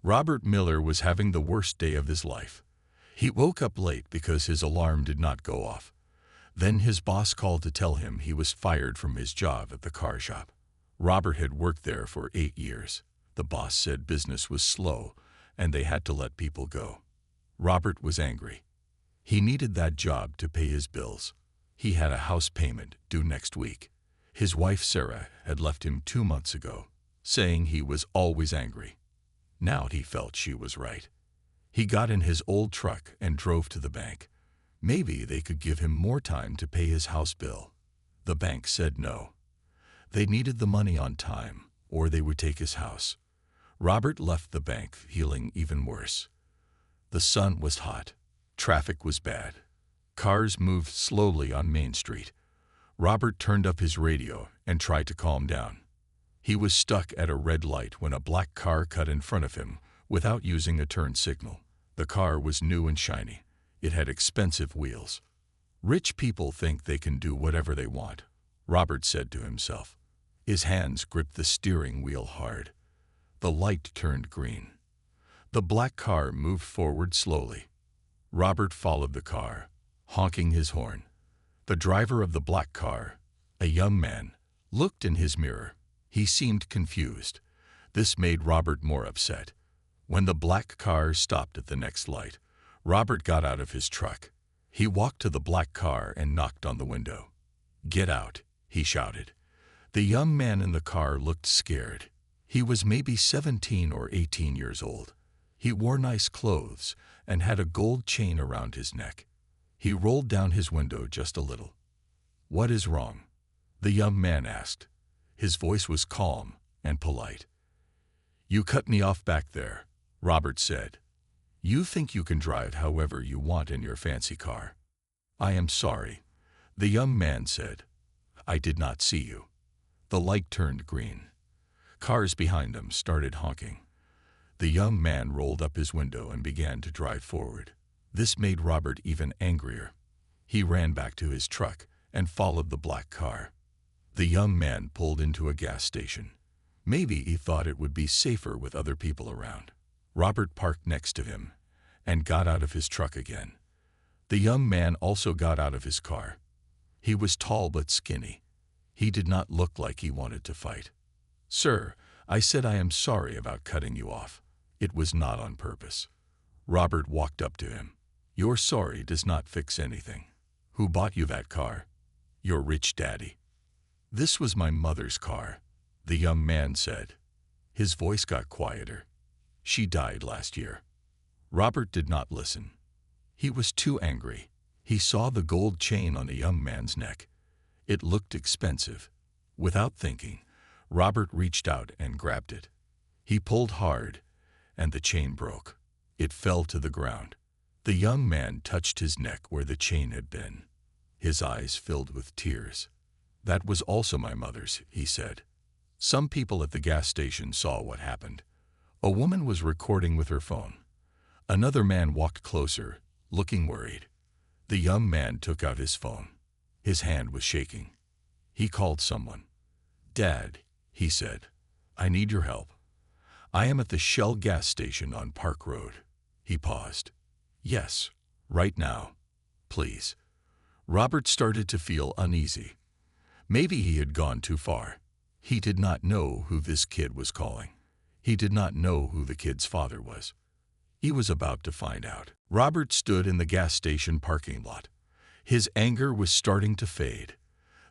Robert Miller was having the worst day of his life. He woke up late because his alarm did not go off. Then his boss called to tell him he was fired from his job at the car shop. Robert had worked there for 8 years. The boss said business was slow and they had to let people go. Robert was angry. He needed that job to pay his bills. He had a house payment due next week. His wife Sarah had left him 2 months ago, saying he was always angry. Now he felt she was right. He got in his old truck and drove to the bank. Maybe they could give him more time to pay his house bill. The bank said no. They needed the money on time, or they would take his house. Robert left the bank feeling even worse. The sun was hot. Traffic was bad. Cars moved slowly on Main Street. Robert turned up his radio and tried to calm down. He was stuck at a red light when a black car cut in front of him without using a turn signal. The car was new and shiny. It had expensive wheels. Rich people think they can do whatever they want, Robert said to himself. His hands gripped the steering wheel hard. The light turned green. The black car moved forward slowly. Robert followed the car, honking his horn. The driver of the black car, a young man, looked in his mirror. He seemed confused. This made Robert more upset. When the black car stopped at the next light, Robert got out of his truck. He walked to the black car and knocked on the window. "Get out," he shouted. The young man in the car looked scared. He was maybe 17 or 18 years old. He wore nice clothes and had a gold chain around his neck. He rolled down his window just a little. "What is wrong?" the young man asked. His voice was calm and polite. "You cut me off back there," Robert said. "You think you can drive however you want in your fancy car." "I am sorry," the young man said. "I did not see you." The light turned green. Cars behind him started honking. The young man rolled up his window and began to drive forward. This made Robert even angrier. He ran back to his truck and followed the black car. The young man pulled into a gas station. Maybe he thought it would be safer with other people around. Robert parked next to him and got out of his truck again. The young man also got out of his car. He was tall but skinny. He did not look like he wanted to fight. "Sir, I said I am sorry about cutting you off. It was not on purpose." Robert walked up to him. "Your sorry does not fix anything. Who bought you that car?" "Your rich daddy." "This was my mother's car," the young man said. His voice got quieter. "She died last year." Robert did not listen. He was too angry. He saw the gold chain on the young man's neck. It looked expensive. Without thinking, Robert reached out and grabbed it. He pulled hard, and the chain broke. It fell to the ground. The young man touched his neck where the chain had been. His eyes filled with tears. "That was also my mother's," he said. Some people at the gas station saw what happened. A woman was recording with her phone. Another man walked closer, looking worried. The young man took out his phone. His hand was shaking. He called someone. "Dad," he said, "I need your help. I am at the Shell gas station on Park Road." He paused. "Yes, right now. Please." Robert started to feel uneasy. Maybe he had gone too far. He did not know who this kid was calling. He did not know who the kid's father was. He was about to find out. Robert stood in the gas station parking lot. His anger was starting to fade.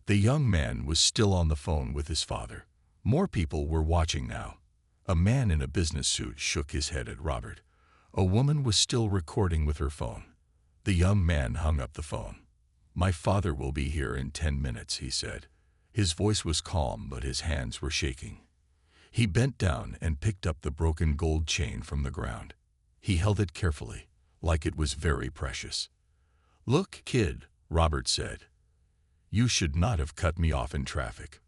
The young man was still on the phone with his father. More people were watching now. A man in a business suit shook his head at Robert. A woman was still recording with her phone. The young man hung up the phone. "My father will be here in 10 minutes, he said. His voice was calm, but his hands were shaking. He bent down and picked up the broken gold chain from the ground. He held it carefully, like it was very precious. "Look, kid," Robert said. "You should not have cut me off in traffic."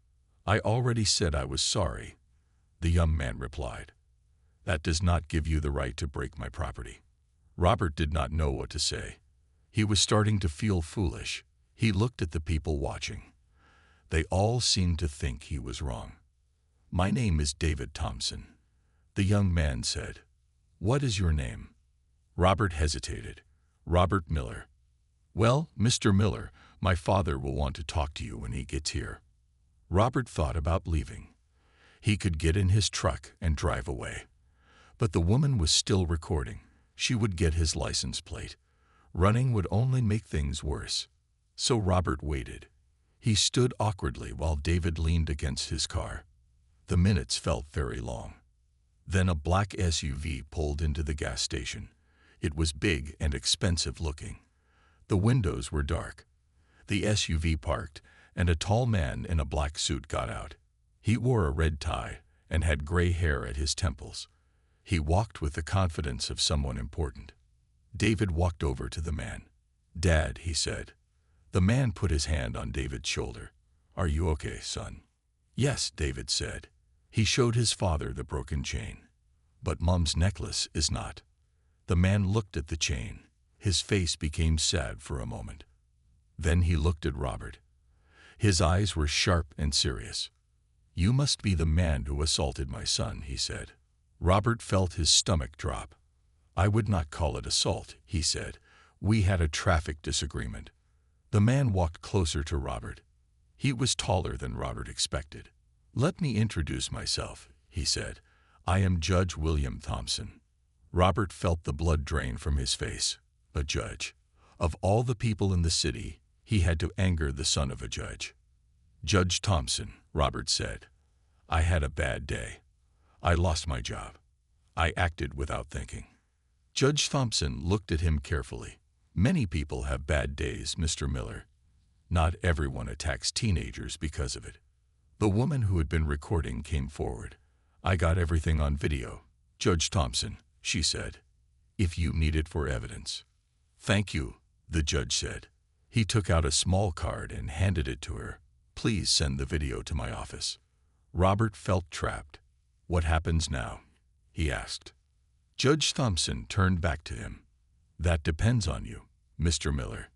"I already said I was sorry," the young man replied. "That does not give you the right to break my property." Robert did not know what to say. He was starting to feel foolish. He looked at the people watching. They all seemed to think he was wrong. "My name is David Thompson," the young man said. "What is your name?" Robert hesitated. "Robert Miller." "Well, Mr. Miller, my father will want to talk to you when he gets here." Robert thought about leaving. He could get in his truck and drive away. But the woman was still recording. She would get his license plate. Running would only make things worse. So Robert waited. He stood awkwardly while David leaned against his car. The minutes felt very long. Then a black SUV pulled into the gas station. It was big and expensive looking. The windows were dark. The SUV parked, and a tall man in a black suit got out. He wore a red tie and had gray hair at his temples. He walked with the confidence of someone important. David walked over to the man. "Dad," he said. The man put his hand on David's shoulder. "Are you okay, son?" "Yes," David said. He showed his father the broken chain. "But Mom's necklace is not." The man looked at the chain. His face became sad for a moment. Then he looked at Robert. His eyes were sharp and serious. "You must be the man who assaulted my son," he said. Robert felt his stomach drop. "I would not call it assault," he said. "We had a traffic disagreement." The man walked closer to Robert. He was taller than Robert expected. "Let me introduce myself," he said. "I am Judge William Thompson." Robert felt the blood drain from his face. A judge. Of all the people in the city, he had to anger the son of a judge. "Judge Thompson," Robert said. "I had a bad day. I lost my job. I acted without thinking." Judge Thompson looked at him carefully. "Many people have bad days, Mr. Miller. Not everyone attacks teenagers because of it." The woman who had been recording came forward. "I got everything on video, Judge Thompson," she said, "if you need it for evidence." "Thank you," the judge said. He took out a small card and handed it to her. "Please send the video to my office." Robert felt trapped. "What happens now?" he asked. Judge Thompson turned back to him. "That depends on you, Mr. Miller.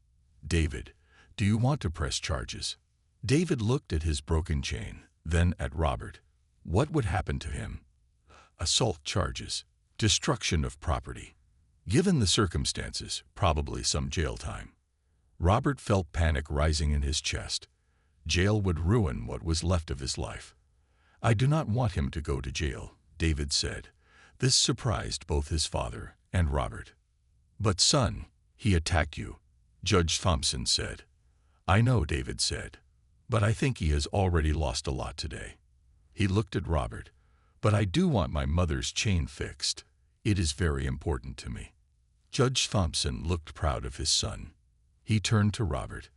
David, do you want to press charges?" David looked at his broken chain, then at Robert. What would happen to him? Assault charges, destruction of property. Given the circumstances, probably some jail time. Robert felt panic rising in his chest. Jail would ruin what was left of his life. "I do not want him to go to jail," David said. This surprised both his father and Robert. "But son, he attacked you," Judge Thompson said. "I know," David said, "but I think he has already lost a lot today." He looked at Robert. "But I do want my mother's chain fixed. It is very important to me." Judge Thompson looked proud of his son. He turned to Robert.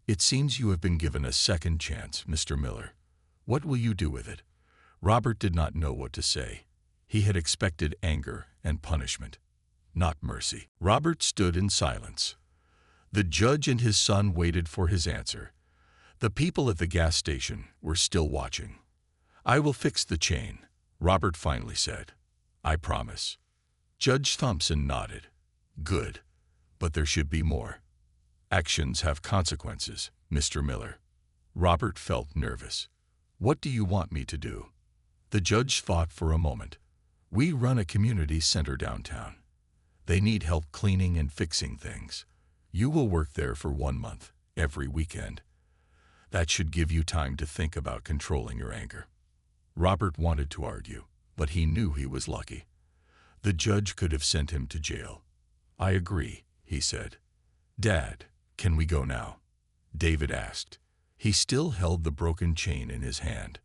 "It seems you have been given a second chance, Mr. Miller. What will you do with it?" Robert did not know what to say. He had expected anger and punishment, not mercy. Robert stood in silence. The judge and his son waited for his answer. The people at the gas station were still watching. "I will fix the chain," Robert finally said. "I promise." Judge Thompson nodded. "Good, but there should be more. Actions have consequences, Mr. Miller." Robert felt nervous. "What do you want me to do?" The judge thought for a moment. "We run a community center downtown. They need help cleaning and fixing things. You will work there for 1 month, every weekend. That should give you time to think about controlling your anger." Robert wanted to argue, but he knew he was lucky. The judge could have sent him to jail. "I agree," he said. "Dad, can we go now?" David asked. He still held the broken chain in his hand.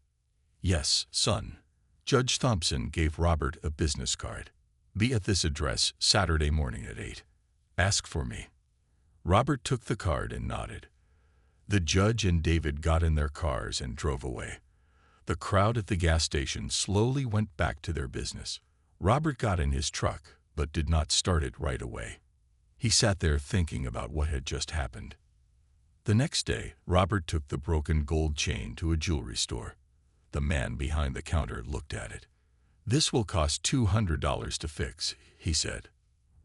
"Yes, son." Judge Thompson gave Robert a business card. "Be at this address Saturday morning at 8. Ask for me." Robert took the card and nodded. The judge and David got in their cars and drove away. The crowd at the gas station slowly went back to their business. Robert got in his truck, but did not start it right away. He sat there thinking about what had just happened. The next day, Robert took the broken gold chain to a jewelry store. The man behind the counter looked at it. "This will cost $200 to fix," he said.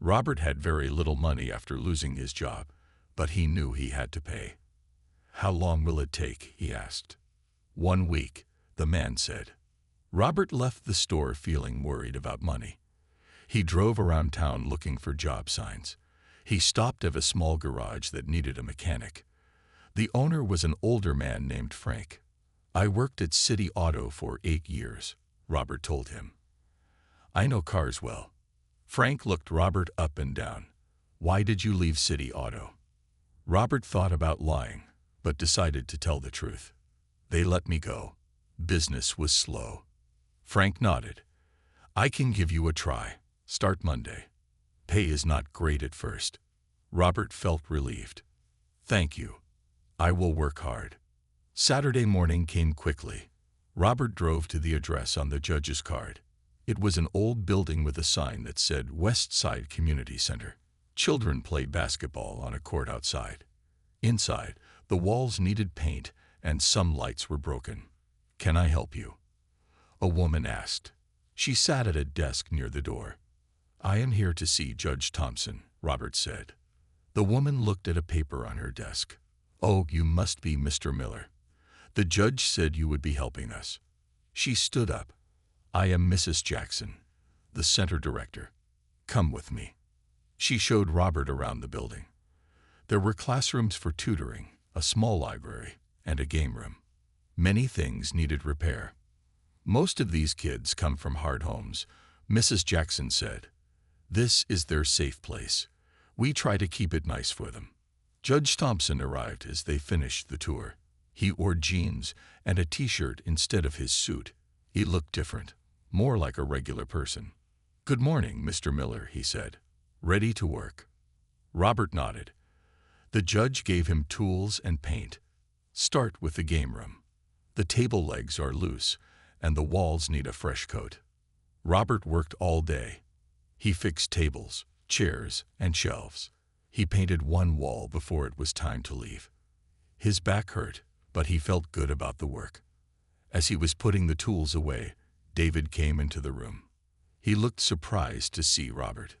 Robert had very little money after losing his job, but he knew he had to pay. "How long will it take?" he asked. 1 week, the man said. Robert left the store feeling worried about money. He drove around town looking for job signs. He stopped at a small garage that needed a mechanic. The owner was an older man named Frank. "I worked at City Auto for 8 years," Robert told him. "I know cars well." Frank looked Robert up and down. "Why did you leave City Auto?" Robert thought about lying, but decided to tell the truth. "They let me go. Business was slow." Frank nodded. "I can give you a try. Start Monday. Pay is not great at first." Robert felt relieved. "Thank you. I will work hard." Saturday morning came quickly. Robert drove to the address on the judge's card. It was an old building with a sign that said West Side Community Center. Children played basketball on a court outside. Inside, the walls needed paint and some lights were broken. "Can I help you?" a woman asked. She sat at a desk near the door. "I am here to see Judge Thompson," Robert said. The woman looked at a paper on her desk. "Oh, you must be Mr. Miller. The judge said you would be helping us." She stood up. "I am Mrs. Jackson, the center director. Come with me." She showed Robert around the building. There were classrooms for tutoring, a small library, and a game room. Many things needed repair. "Most of these kids come from hard homes," Mrs. Jackson said. "This is their safe place. We try to keep it nice for them." Judge Thompson arrived as they finished the tour. He wore jeans and a t-shirt instead of his suit. He looked different, more like a regular person. "Good morning, Mr. Miller," he said. "Ready to work?" Robert nodded. The judge gave him tools and paint. "Start with the game room. The table legs are loose, and the walls need a fresh coat." Robert worked all day. He fixed tables, chairs, and shelves. He painted one wall before it was time to leave. His back hurt, but he felt good about the work. As he was putting the tools away, David came into the room. He looked surprised to see Robert.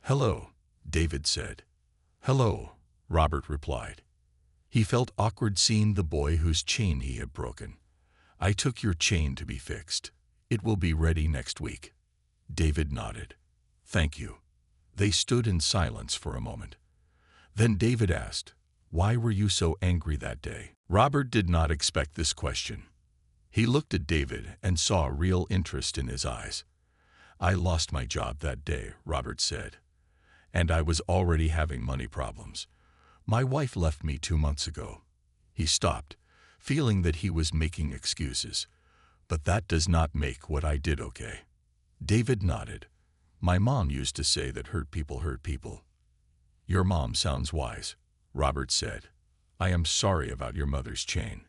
"Hello," David said. "Hello," Robert replied. He felt awkward seeing the boy whose chain he had broken. "I took your chain to be fixed. It will be ready next week." David nodded. "Thank you." They stood in silence for a moment. Then David asked, "Why were you so angry that day?" Robert did not expect this question. He looked at David and saw real interest in his eyes. "I lost my job that day," Robert said. "And I was already having money problems. My wife left me 2 months ago." He stopped, feeling that he was making excuses. "But that does not make what I did okay." David nodded. "My mom used to say that hurt people hurt people." "Your mom sounds wise," Robert said. "I am sorry about your mother's chain."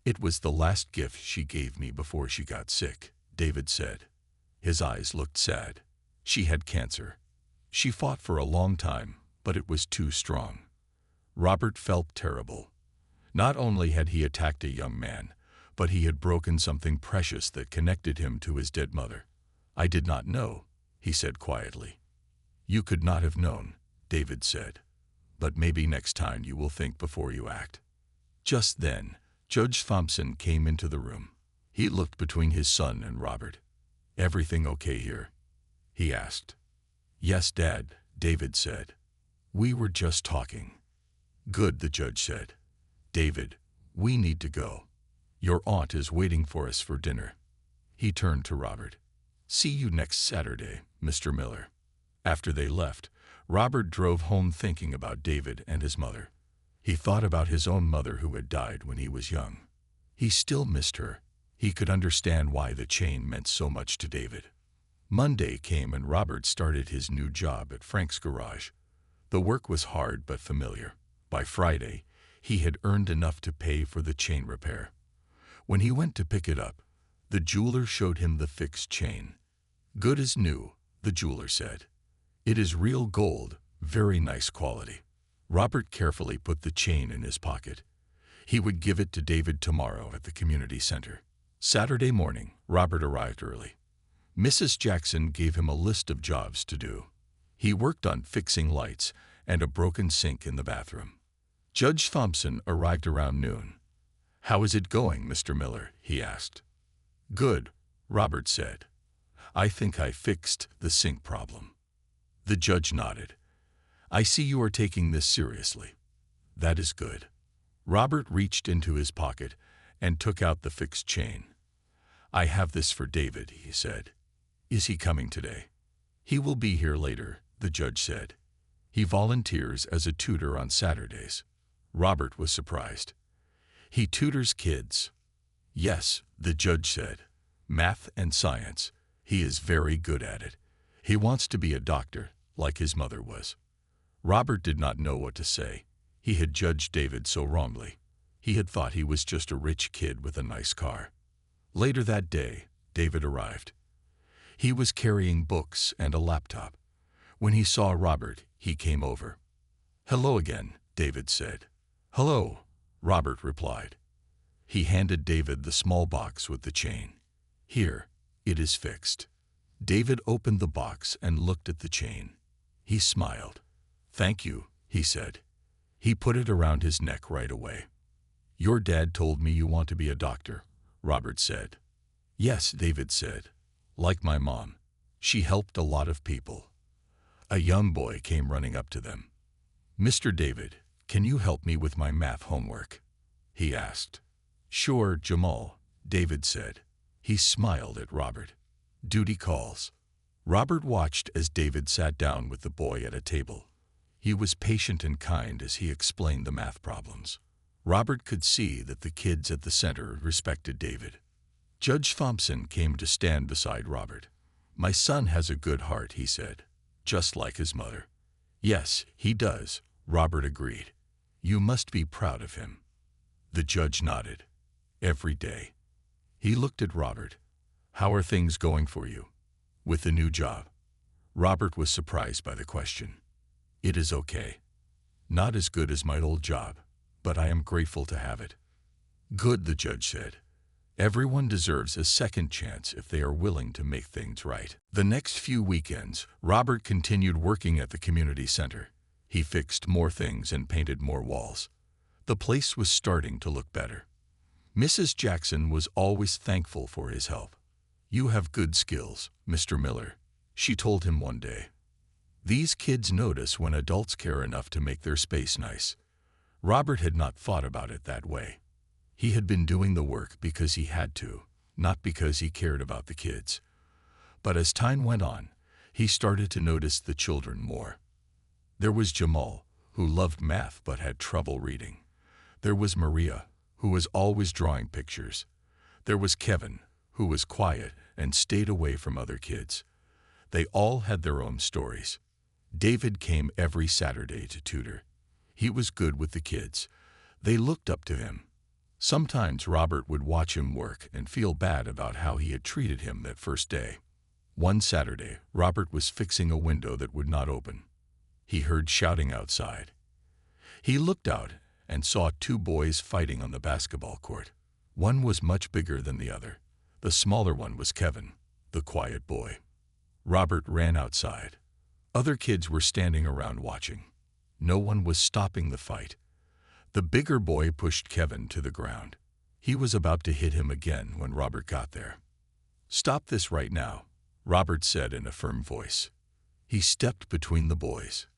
"It was the last gift she gave me before she got sick," David said. His eyes looked sad. "She had cancer. She fought for a long time, but it was too strong." Robert felt terrible. Not only had he attacked a young man, but he had broken something precious that connected him to his dead mother. "I did not know," he said quietly. "You could not have known," David said. "But maybe next time you will think before you act." Just then, Judge Thompson came into the room. He looked between his son and Robert. "Everything okay here?" he asked. "Yes, Dad," David said. "We were just talking." "Good," the judge said. "David, we need to go. Your aunt is waiting for us for dinner." He turned to Robert. "See you next Saturday, Mr. Miller." After they left, Robert drove home thinking about David and his mother. He thought about his own mother who had died when he was young. He still missed her. He could understand why the chain meant so much to David. Monday came and Robert started his new job at Frank's garage. The work was hard but familiar. By Friday, he had earned enough to pay for the chain repair. When he went to pick it up, the jeweler showed him the fixed chain. "Good as new," the jeweler said. "It is real gold, very nice quality." Robert carefully put the chain in his pocket. He would give it to David tomorrow at the community center. Saturday morning, Robert arrived early. Mrs. Jackson gave him a list of jobs to do. He worked on fixing lights and a broken sink in the bathroom. Judge Thompson arrived around noon. "How is it going, Mr. Miller?" he asked. "Good," Robert said. I think I fixed the sink problem. The judge nodded. I see you are taking this seriously. That is good. Robert reached into his pocket and took out the fixed chain. I have this for David, he said. Is he coming today? He will be here later, the judge said. He volunteers as a tutor on Saturdays. Robert was surprised. He tutors kids. Yes, the judge said. Math and science. He is very good at it. He wants to be a doctor, like his mother was. Robert did not know what to say. He had judged David so wrongly. He had thought he was just a rich kid with a nice car. Later that day, David arrived. He was carrying books and a laptop. When he saw Robert, he came over. Hello again, David said. Hello, Robert replied. He handed David the small box with the chain. Here, it is fixed. David opened the box and looked at the chain. He smiled. Thank you, he said. He put it around his neck right away. Your dad told me you want to be a doctor, Robert said. Yes, David said. Like my mom. She helped a lot of people. A young boy came running up to them. Mr. David, can you help me with my math homework? He asked. Sure, Jamal, David said. He smiled at Robert. Duty calls. Robert watched as David sat down with the boy at a table. He was patient and kind as he explained the math problems. Robert could see that the kids at the center respected David. Judge Thompson came to stand beside Robert. My son has a good heart, he said, just like his mother. Yes, he does, Robert agreed. You must be proud of him. The judge nodded. Every day. He looked at Robert. How are things going for you? With the new job? Robert was surprised by the question. It is okay. Not as good as my old job, but I am grateful to have it. Good, the judge said. Everyone deserves a second chance if they are willing to make things right. The next few weekends, Robert continued working at the community center. He fixed more things and painted more walls. The place was starting to look better. Mrs. Jackson was always thankful for his help. You have good skills, Mr. Miller, she told him one day. These kids notice when adults care enough to make their space nice. Robert had not thought about it that way. He had been doing the work because he had to, not because he cared about the kids. But as time went on, he started to notice the children more. There was Jamal, who loved math but had trouble reading. There was Maria, who was always drawing pictures. There was Kevin, who was quiet and stayed away from other kids. They all had their own stories. David came every Saturday to tutor. He was good with the kids. They looked up to him. Sometimes Robert would watch him work and feel bad about how he had treated him that first day. One Saturday, Robert was fixing a window that would not open. He heard shouting outside. He looked out and saw two boys fighting on the basketball court. One was much bigger than the other. The smaller one was Kevin, the quiet boy. Robert ran outside. Other kids were standing around watching. No one was stopping the fight. The bigger boy pushed Kevin to the ground. He was about to hit him again when Robert got there. Stop this right now, Robert said in a firm voice. He stepped between the boys.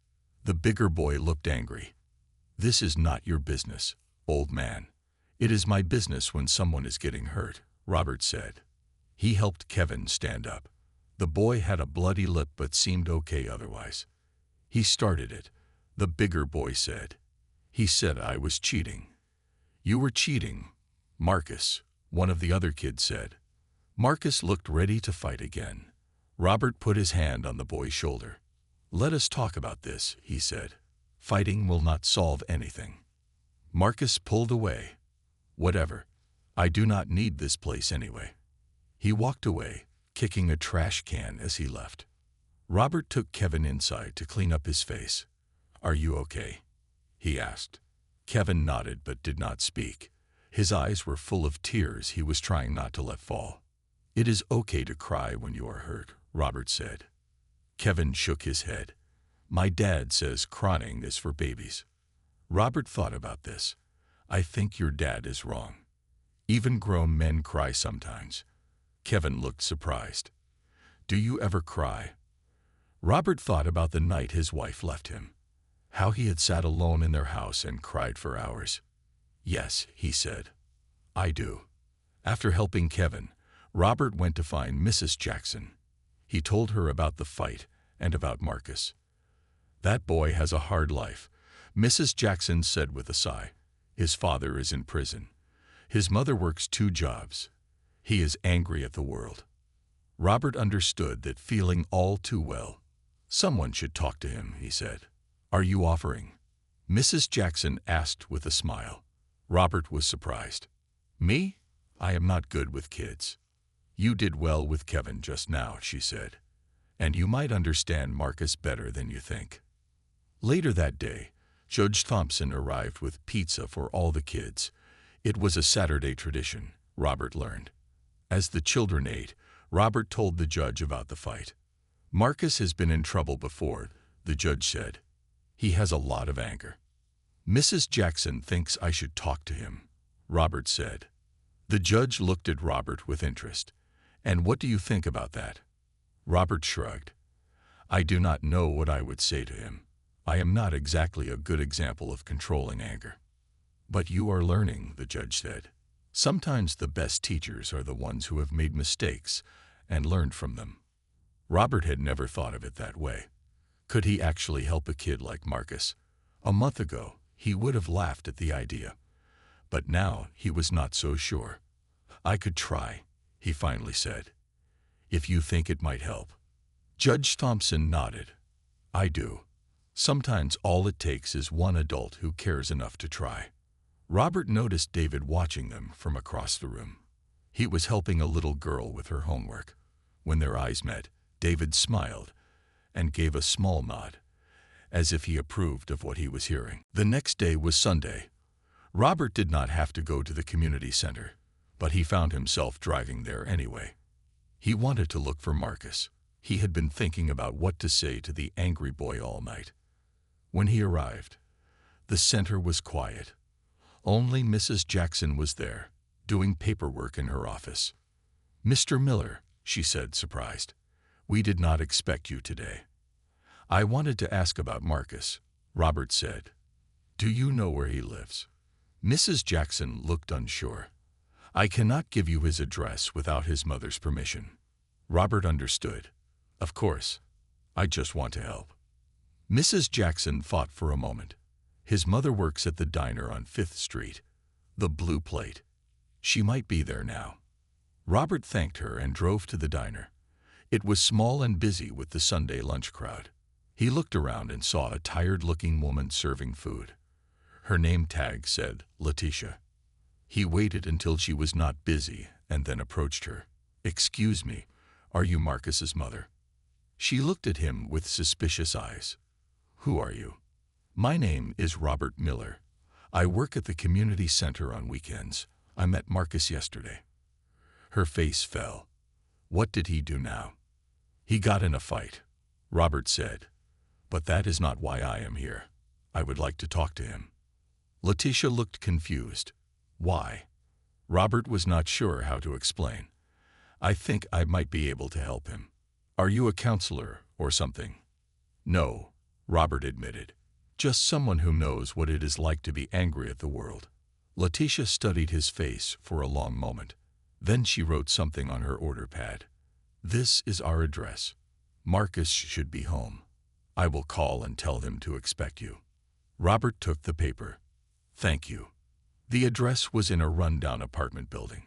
The bigger boy looked angry. This is not your business, old man. It is my business when someone is getting hurt, Robert said. He helped Kevin stand up. The boy had a bloody lip but seemed okay otherwise. He started it, the bigger boy said. He said I was cheating. You were cheating, Marcus, one of the other kids said. Marcus looked ready to fight again. Robert put his hand on the boy's shoulder. Let us talk about this, he said. Fighting will not solve anything. Marcus pulled away. Whatever. I do not need this place anyway. He walked away, kicking a trash can as he left. Robert took Kevin inside to clean up his face. Are you okay? He asked. Kevin nodded but did not speak. His eyes were full of tears he was trying not to let fall. It is okay to cry when you are hurt, Robert said. Kevin shook his head. My dad says crying is for babies. Robert thought about this. I think your dad is wrong. Even grown men cry sometimes. Kevin looked surprised. Do you ever cry? Robert thought about the night his wife left him, how he had sat alone in their house and cried for hours. Yes, he said. I do. After helping Kevin, Robert went to find Mrs. Jackson. He told her about the fight and about Marcus. That boy has a hard life, Mrs. Jackson said with a sigh. His father is in prison. His mother works 2 jobs. He is angry at the world. Robert understood that feeling all too well. Someone should talk to him, he said. Are you offering? Mrs. Jackson asked with a smile. Robert was surprised. Me? I am not good with kids. You did well with Kevin just now, she said. And you might understand Marcus better than you think. Later that day, Judge Thompson arrived with pizza for all the kids. It was a Saturday tradition, Robert learned. As the children ate, Robert told the judge about the fight. Marcus has been in trouble before, the judge said. He has a lot of anger. Mrs. Jackson thinks I should talk to him, Robert said. The judge looked at Robert with interest. And what do you think about that? Robert shrugged. I do not know what I would say to him. I am not exactly a good example of controlling anger. But you are learning, the judge said. Sometimes the best teachers are the ones who have made mistakes and learned from them. Robert had never thought of it that way. Could he actually help a kid like Marcus? A month ago, he would have laughed at the idea. But now he was not so sure. I could try, he finally said. If you think it might help. Judge Thompson nodded. I do. Sometimes all it takes is one adult who cares enough to try. Robert noticed David watching them from across the room. He was helping a little girl with her homework. When their eyes met, David smiled and gave a small nod, as if he approved of what he was hearing. The next day was Sunday. Robert did not have to go to the community center, but he found himself driving there anyway. He wanted to look for Marcus. He had been thinking about what to say to the angry boy all night. When he arrived, the center was quiet. Only Mrs. Jackson was there, doing paperwork in her office. Mr. Miller, she said, surprised. We did not expect you today. I wanted to ask about Marcus, Robert said. Do you know where he lives? Mrs. Jackson looked unsure. I cannot give you his address without his mother's permission. Robert understood. Of course. I just want to help. Mrs. Jackson thought for a moment. His mother works at the diner on 5th Street, the Blue Plate. She might be there now. Robert thanked her and drove to the diner. It was small and busy with the Sunday lunch crowd. He looked around and saw a tired-looking woman serving food. Her name tag said Letitia. He waited until she was not busy and then approached her. Excuse me, are you Marcus's mother? She looked at him with suspicious eyes. Who are you? My name is Robert Miller. I work at the community center on weekends. I met Marcus yesterday. Her face fell. What did he do now? He got in a fight, Robert said. But that is not why I am here. I would like to talk to him. Letitia looked confused. Why? Robert was not sure how to explain. I think I might be able to help him. Are you a counselor or something? No, Robert admitted. Just someone who knows what it is like to be angry at the world. Letitia studied his face for a long moment. Then she wrote something on her order pad. This is our address. Marcus should be home. I will call and tell him to expect you. Robert took the paper. Thank you. The address was in a rundown apartment building.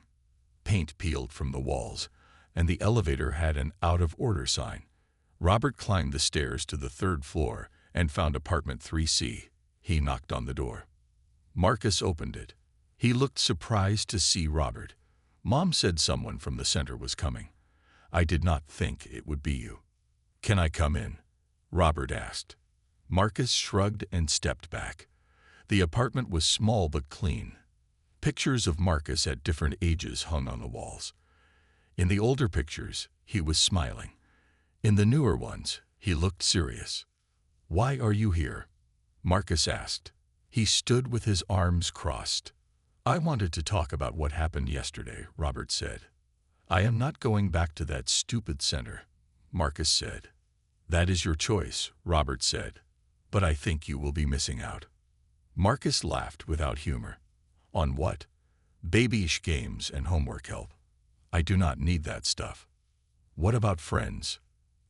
Paint peeled from the walls, and the elevator had an out-of-order sign. Robert climbed the stairs to the 3rd floor and found apartment 3C. He knocked on the door. Marcus opened it. He looked surprised to see Robert. Mom said someone from the center was coming. I did not think it would be you. Can I come in? Robert asked. Marcus shrugged and stepped back. The apartment was small but clean. Pictures of Marcus at different ages hung on the walls. In the older pictures, he was smiling. In the newer ones, he looked serious. Why are you here? Marcus asked. He stood with his arms crossed. I wanted to talk about what happened yesterday, Robert said. I am not going back to that stupid center. Marcus said. That is your choice, Robert said. But I think you will be missing out. Marcus laughed without humor. On what? Babyish games and homework help. I do not need that stuff. What about friends?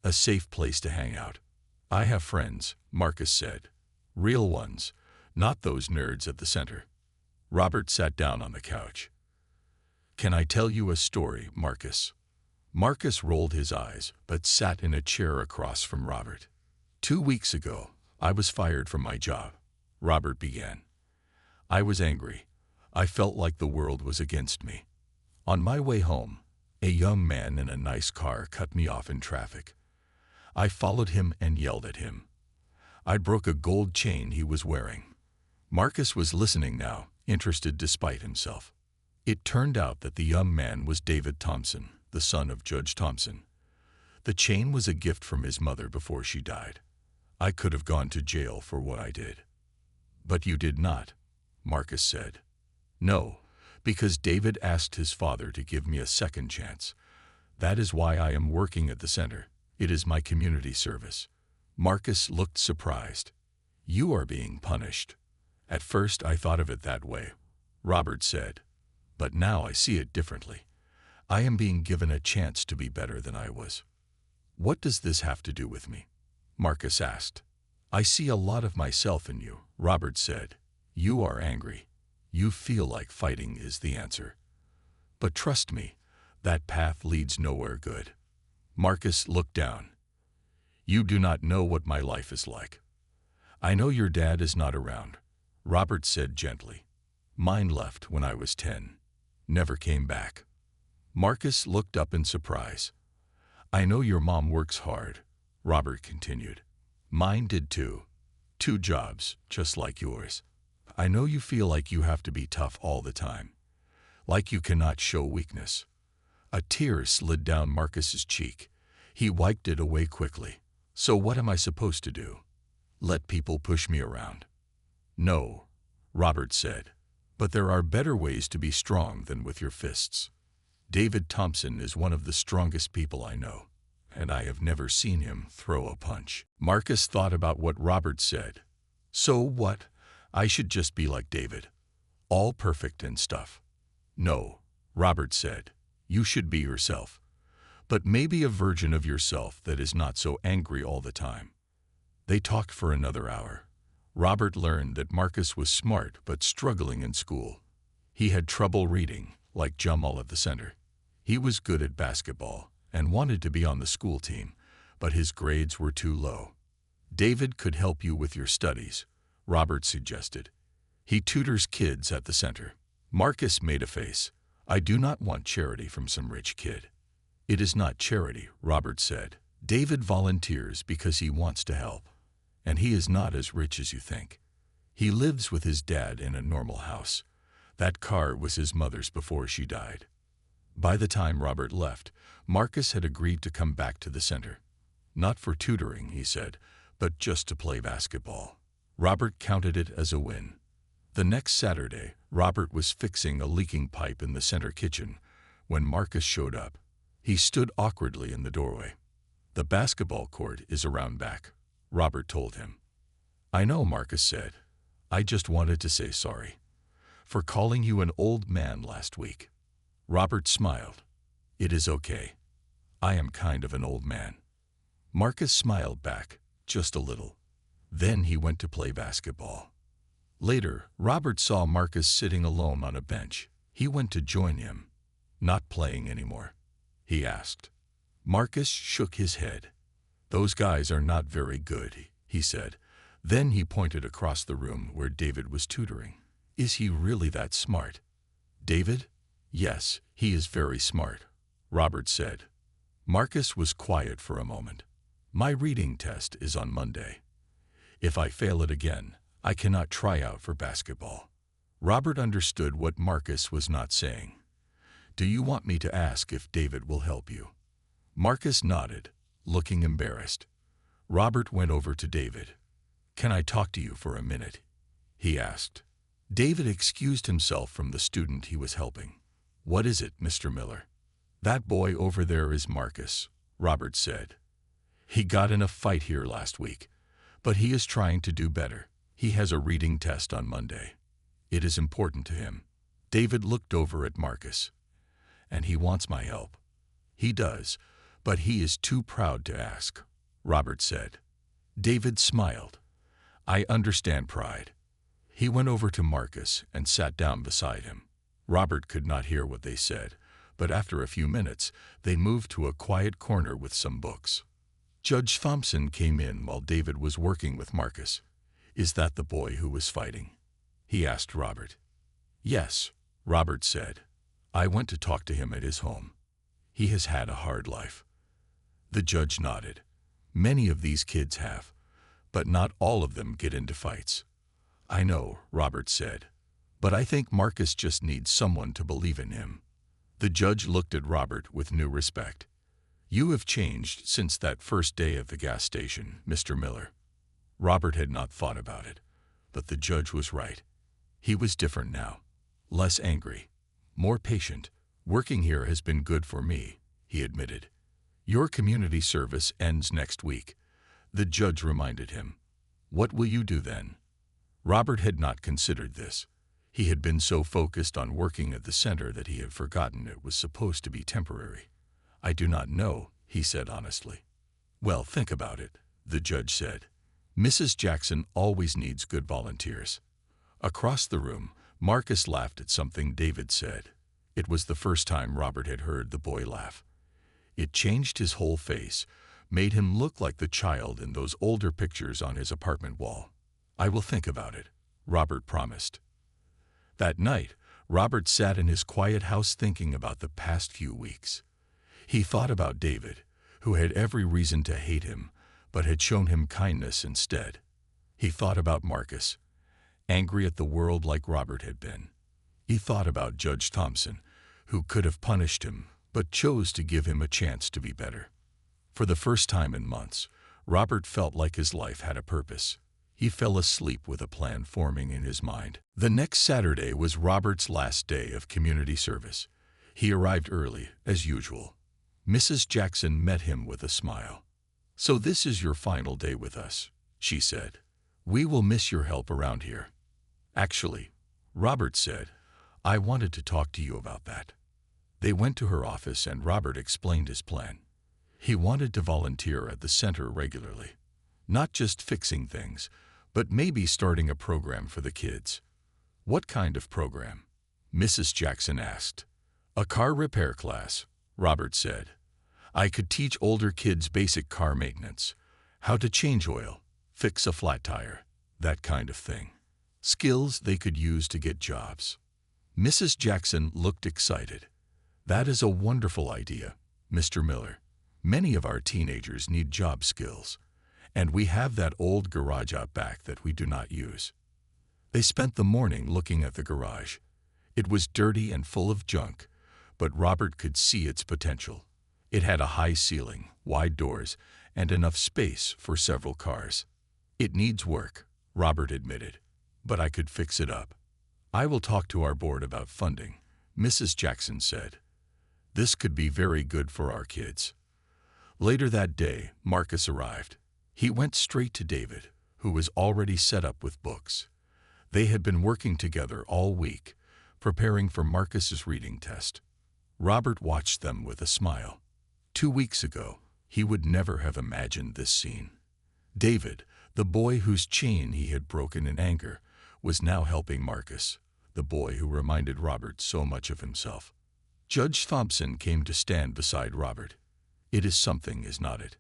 A safe place to hang out. I have friends, Marcus said. Real ones, not those nerds at the center. Robert sat down on the couch. Can I tell you a story, Marcus? Marcus rolled his eyes, but sat in a chair across from Robert. 2 weeks ago, I was fired from my job, Robert began. I was angry. I felt like the world was against me. On my way home, a young man in a nice car cut me off in traffic. I followed him and yelled at him. I broke a gold chain he was wearing. Marcus was listening now, interested despite himself. It turned out that the young man was David Thompson, the son of Judge Thompson. The chain was a gift from his mother before she died. I could have gone to jail for what I did. But you did not, Marcus said. No, because David asked his father to give me a second chance. That is why I am working at the center. It is my community service. Marcus looked surprised. You are being punished. At first I thought of it that way, Robert said. But now I see it differently. I am being given a chance to be better than I was. What does this have to do with me? Marcus asked. I see a lot of myself in you, Robert said. You are angry. You feel like fighting is the answer. But trust me, that path leads nowhere good. Marcus looked down. You do not know what my life is like. I know your dad is not around, Robert said gently. Mine left when I was 10. Never came back. Marcus looked up in surprise. I know your mom works hard, Robert continued. Mine did too. 2 jobs, just like yours. I know you feel like you have to be tough all the time. Like you cannot show weakness. A tear slid down Marcus's cheek. He wiped it away quickly. So what am I supposed to do? Let people push me around? No, Robert said. But there are better ways to be strong than with your fists. David Thompson is one of the strongest people I know, and I have never seen him throw a punch. Marcus thought about what Robert said. So what? I should just be like David. All perfect and stuff. No, Robert said. You should be yourself. But maybe a version of yourself that is not so angry all the time. They talked for another hour. Robert learned that Marcus was smart but struggling in school. He had trouble reading, like Jamal at the center. He was good at basketball and wanted to be on the school team, but his grades were too low. David could help you with your studies, Robert suggested. He tutors kids at the center. Marcus made a face. I do not want charity from some rich kid. It is not charity, Robert said. David volunteers because he wants to help. And he is not as rich as you think. He lives with his dad in a normal house. That car was his mother's before she died. By the time Robert left, Marcus had agreed to come back to the center. Not for tutoring, he said, but just to play basketball. Robert counted it as a win. The next Saturday, Robert was fixing a leaking pipe in the center kitchen when Marcus showed up. He stood awkwardly in the doorway. The basketball court is around back, Robert told him. I know, Marcus said. I just wanted to say sorry for calling you an old man last week. Robert smiled. It is okay. I am kind of an old man. Marcus smiled back, just a little. Then he went to play basketball. Later, Robert saw Marcus sitting alone on a bench. He went to join him. Not playing anymore? He asked. Marcus shook his head. Those guys are not very good, he said. Then he pointed across the room where David was tutoring. Is he really that smart? David? Yes, he is very smart, Robert said. Marcus was quiet for a moment. My reading test is on Monday. If I fail it again, I cannot try out for basketball. Robert understood what Marcus was not saying. Do you want me to ask if David will help you? Marcus nodded, looking embarrassed. Robert went over to David. Can I talk to you for a minute? He asked. David excused himself from the student he was helping. What is it, Mr. Miller? That boy over there is Marcus, Robert said. He got in a fight here last week, but he is trying to do better. He has a reading test on Monday. It is important to him. David looked over at Marcus. And he wants my help. He does, but he is too proud to ask, Robert said. David smiled. I understand pride. He went over to Marcus and sat down beside him. Robert could not hear what they said, but after a few minutes, they moved to a quiet corner with some books. Judge Thompson came in while David was working with Marcus. Is that the boy who was fighting? He asked Robert. Yes, Robert said. I went to talk to him at his home. He has had a hard life. The judge nodded. Many of these kids have, but not all of them get into fights. I know, Robert said, but I think Marcus just needs someone to believe in him. The judge looked at Robert with new respect. You have changed since that first day at the gas station, Mr. Miller. Robert had not thought about it, but the judge was right. He was different now, less angry, more patient. Working here has been good for me, he admitted. Your community service ends next week, the judge reminded him. What will you do then? Robert had not considered this. He had been so focused on working at the center that he had forgotten it was supposed to be temporary. I do not know, he said honestly. Well, think about it, the judge said. Mrs. Jackson always needs good volunteers. Across the room, Marcus laughed at something David said. It was the first time Robert had heard the boy laugh. It changed his whole face, made him look like the child in those older pictures on his apartment wall. I will think about it, Robert promised. That night, Robert sat in his quiet house thinking about the past few weeks. He thought about David, who had every reason to hate him, but had shown him kindness instead. He thought about Marcus, angry at the world like Robert had been. He thought about Judge Thompson, who could have punished him, but chose to give him a chance to be better. For the first time in months, Robert felt like his life had a purpose. He fell asleep with a plan forming in his mind. The next Saturday was Robert's last day of community service. He arrived early, as usual. Mrs. Jackson met him with a smile. So this is your final day with us, she said. We will miss your help around here. Actually, Robert said, I wanted to talk to you about that. They went to her office and Robert explained his plan. He wanted to volunteer at the center regularly, not just fixing things, but maybe starting a program for the kids. What kind of program? Mrs. Jackson asked. A car repair class, Robert said. I could teach older kids basic car maintenance, how to change oil, fix a flat tire, that kind of thing. Skills they could use to get jobs. Mrs. Jackson looked excited. That is a wonderful idea, Mr. Miller. Many of our teenagers need job skills, and we have that old garage out back that we do not use. They spent the morning looking at the garage. It was dirty and full of junk, but Robert could see its potential. It had a high ceiling, wide doors, and enough space for several cars. It needs work, Robert admitted, but I could fix it up. I will talk to our board about funding, Mrs. Jackson said. This could be very good for our kids. Later that day, Marcus arrived. He went straight to David, who was already set up with books. They had been working together all week, preparing for Marcus's reading test. Robert watched them with a smile. 2 weeks ago, he would never have imagined this scene. David, the boy whose chain he had broken in anger, was now helping Marcus, the boy who reminded Robert so much of himself. Judge Thompson came to stand beside Robert. It is something, is not it?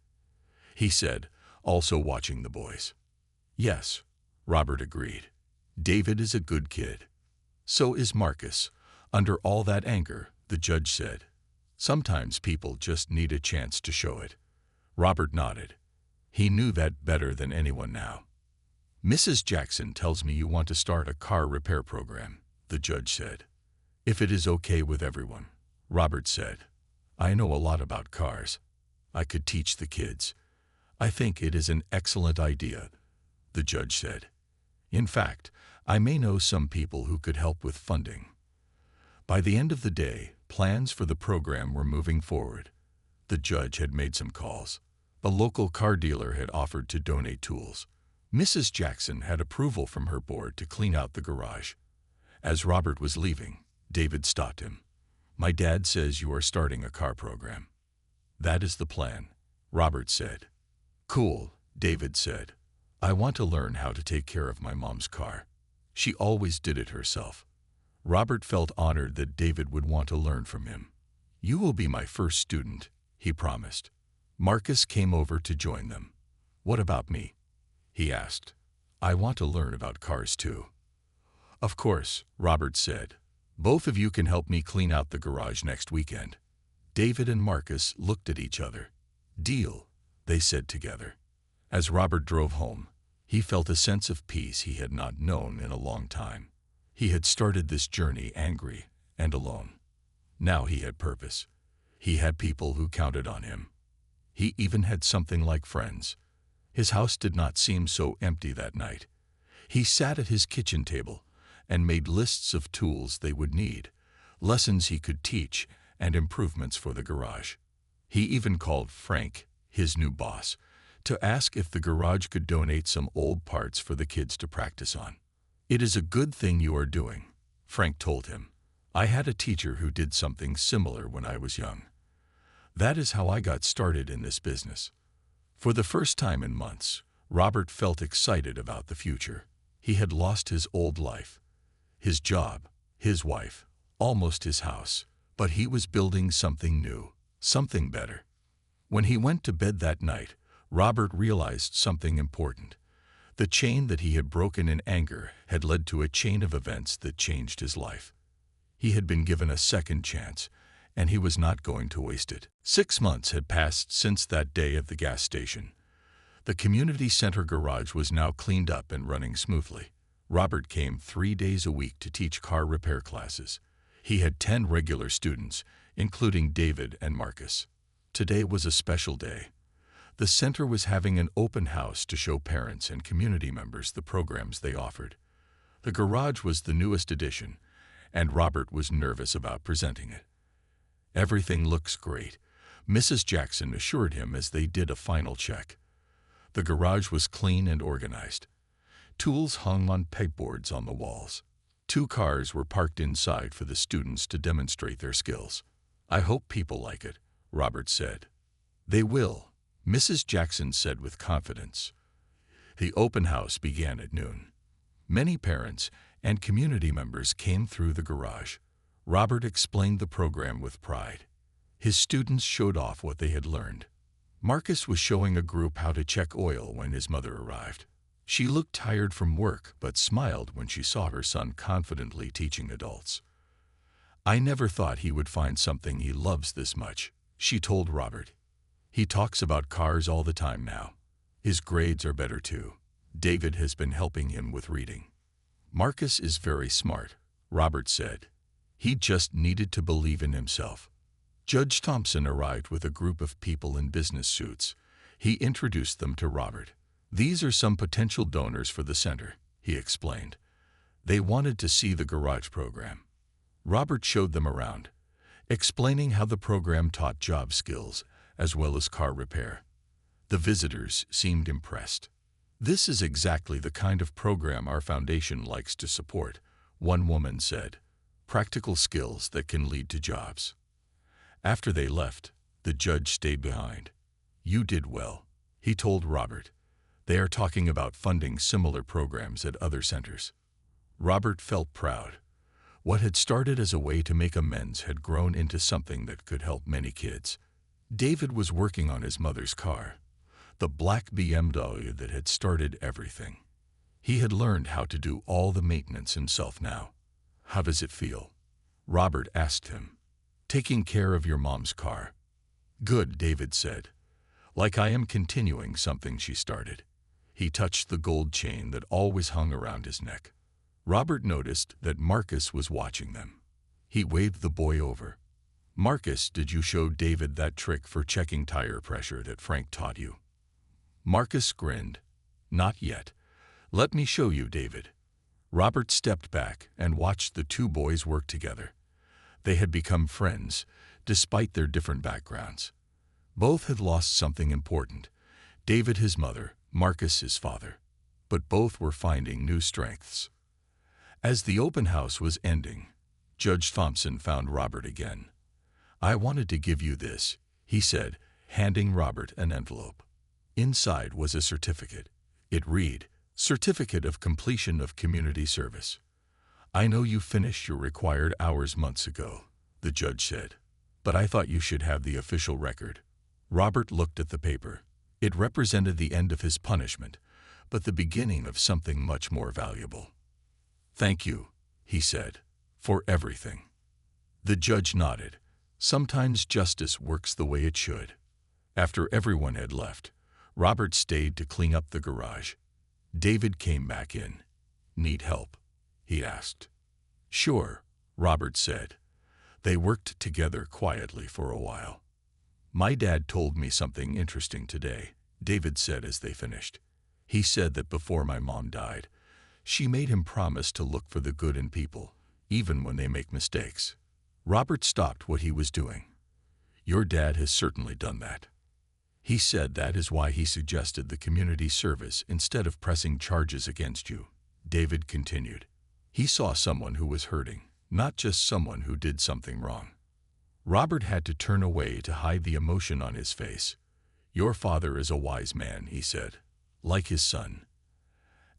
He said, also watching the boys. Yes, Robert agreed. David is a good kid. So is Marcus. Under all that anger, the judge said. Sometimes people just need a chance to show it. Robert nodded. He knew that better than anyone now. Mrs. Jackson tells me you want to start a car repair program, the judge said. If it is okay with everyone, Robert said. I know a lot about cars. I could teach the kids. I think it is an excellent idea, the judge said. In fact, I may know some people who could help with funding. By the end of the day, plans for the program were moving forward. The judge had made some calls. The local car dealer had offered to donate tools. Mrs. Jackson had approval from her board to clean out the garage. As Robert was leaving, David stopped him. "My dad says you are starting a car program." "That is the plan," Robert said. "Cool," David said. "I want to learn how to take care of my mom's car. She always did it herself." Robert felt honored that David would want to learn from him. "You will be my first student," he promised. Marcus came over to join them. "What about me?" he asked. "I want to learn about cars too." "Of course," Robert said. "Both of you can help me clean out the garage next weekend." David and Marcus looked at each other. "Deal," they said together. As Robert drove home, he felt a sense of peace he had not known in a long time. He had started this journey angry and alone. Now he had purpose. He had people who counted on him. He even had something like friends. His house did not seem so empty that night. He sat at his kitchen table and made lists of tools they would need, lessons he could teach, and improvements for the garage. He even called Frank, his new boss, to ask if the garage could donate some old parts for the kids to practice on. "It is a good thing you are doing," Frank told him. "I had a teacher who did something similar when I was young. That is how I got started in this business." For the first time in months, Robert felt excited about the future. He had lost his old life, his job, his wife, almost his house, but he was building something new, something better. When he went to bed that night, Robert realized something important. The chain that he had broken in anger had led to a chain of events that changed his life. He had been given a second chance, and he was not going to waste it. 6 months had passed since that day at the gas station. The community center garage was now cleaned up and running smoothly. Robert came 3 days a week to teach car repair classes. He had 10 regular students, including David and Marcus. Today was a special day. The center was having an open house to show parents and community members the programs they offered. The garage was the newest addition, and Robert was nervous about presenting it. "Everything looks great," Mrs. Jackson assured him as they did a final check. The garage was clean and organized. Tools hung on pegboards on the walls. 2 cars were parked inside for the students to demonstrate their skills. "I hope people like it," Robert said. "They will," Mrs. Jackson said with confidence. The open house began at noon. Many parents and community members came through the garage. Robert explained the program with pride. His students showed off what they had learned. Marcus was showing a group how to check oil when his mother arrived. She looked tired from work but smiled when she saw her son confidently teaching adults. "I never thought he would find something he loves this much," she told Robert. "He talks about cars all the time now. His grades are better too. David has been helping him with reading." "Marcus is very smart," Robert said. "He just needed to believe in himself." Judge Thompson arrived with a group of people in business suits. He introduced them to Robert. "These are some potential donors for the center," he explained. They wanted to see the garage program. Robert showed them around, explaining how the program taught job skills as well as car repair. The visitors seemed impressed. "This is exactly the kind of program our foundation likes to support," one woman said. "Practical skills that can lead to jobs." After they left, the judge stayed behind. "You did well," he told Robert. "They are talking about funding similar programs at other centers." Robert felt proud. What had started as a way to make amends had grown into something that could help many kids. David was working on his mother's car, the black BMW that had started everything. He had learned how to do all the maintenance himself now. "How does it feel?" Robert asked him. "Taking care of your mom's car." "Good," David said. "Like I am continuing something she started." He touched the gold chain that always hung around his neck. Robert noticed that Marcus was watching them. He waved the boy over. "Marcus, did you show David that trick for checking tire pressure that Frank taught you?" Marcus grinned. "Not yet. Let me show you, David." Robert stepped back and watched the 2 boys work together. They had become friends, despite their different backgrounds. Both had lost something important. David his mother, Marcus his father. But both were finding new strengths. As the open house was ending, Judge Thompson found Robert again. "I wanted to give you this," he said, handing Robert an envelope. Inside was a certificate. It read, "Certificate of Completion of Community Service." "I know you finished your required hours months ago," the judge said, "but I thought you should have the official record." Robert looked at the paper. It represented the end of his punishment, but the beginning of something much more valuable. "Thank you," he said, "for everything." The judge nodded. Sometimes justice works the way it should. After everyone had left, Robert stayed to clean up the garage. David came back in. "Need help?" he asked. "Sure," Robert said. They worked together quietly for a while. "My dad told me something interesting today," David said as they finished. "He said that before my mom died, she made him promise to look for the good in people, even when they make mistakes." Robert stopped what he was doing. "Your dad has certainly done that." He said that is why he suggested the community service instead of pressing charges against you. David continued. He saw someone who was hurting, not just someone who did something wrong. Robert had to turn away to hide the emotion on his face. "Your father is a wise man," he said, "like his son."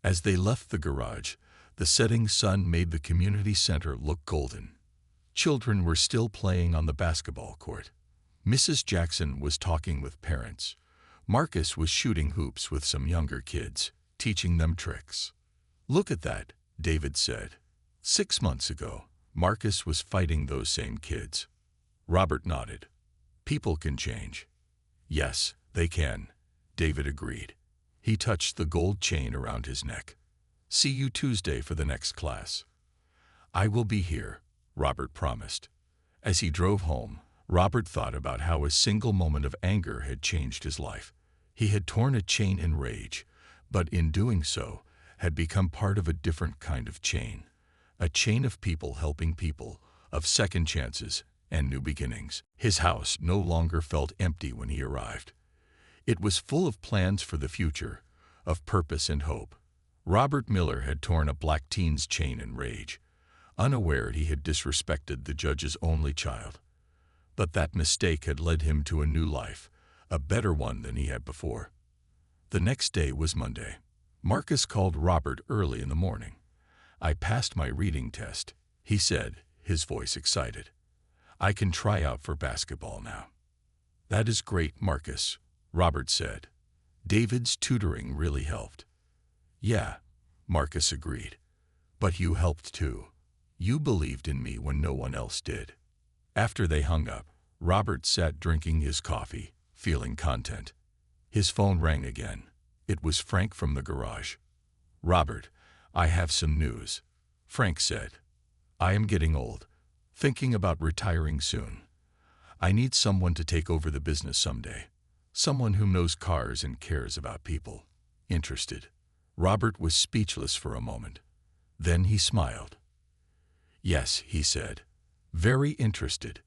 As they left the garage, the setting sun made the community center look golden. Children were still playing on the basketball court. Mrs. Jackson was talking with parents. Marcus was shooting hoops with some younger kids, teaching them tricks. "Look at that," David said. 6 months ago, Marcus was fighting those same kids. Robert nodded. "People can change." "Yes, they can," David agreed. He touched the gold chain around his neck. "See you Tuesday for the next class." "I will be here," Robert promised. As he drove home, Robert thought about how a single moment of anger had changed his life. He had torn a chain in rage, but in doing so, had become part of a different kind of chain. A chain of people helping people, of second chances and new beginnings. His house no longer felt empty when he arrived. It was full of plans for the future, of purpose and hope. Robert Miller had torn a black teen's chain in rage, unaware he had disrespected the judge's only child. But that mistake had led him to a new life, a better one than he had before. The next day was Monday. Marcus called Robert early in the morning. "I passed my reading test," he said, his voice excited. "I can try out for basketball now." "That is great, Marcus," Robert said. "David's tutoring really helped." "Yeah," Marcus agreed. "But you helped too. You believed in me when no one else did." After they hung up, Robert sat drinking his coffee, feeling content. His phone rang again. It was Frank from the garage. "Robert, I have some news," Frank said. "I am getting old, thinking about retiring soon. I need someone to take over the business someday. Someone who knows cars and cares about people. Interested?" Robert was speechless for a moment. Then he smiled. "Yes," he said. "Very interested."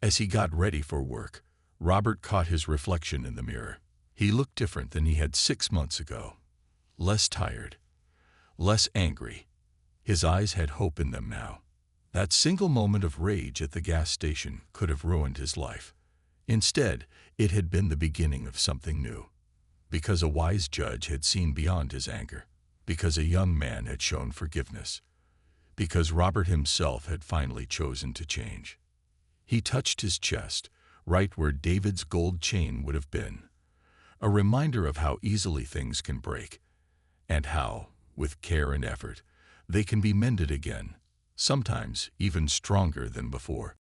As he got ready for work, Robert caught his reflection in the mirror. He looked different than he had 6 months ago. Less tired. Less angry. His eyes had hope in them now. That single moment of rage at the gas station could have ruined his life. Instead, it had been the beginning of something new. Because a wise judge had seen beyond his anger. Because a young man had shown forgiveness. Because Robert himself had finally chosen to change. He touched his chest, right where David's gold chain would have been. A reminder of how easily things can break, and how, with care and effort, they can be mended again, sometimes even stronger than before.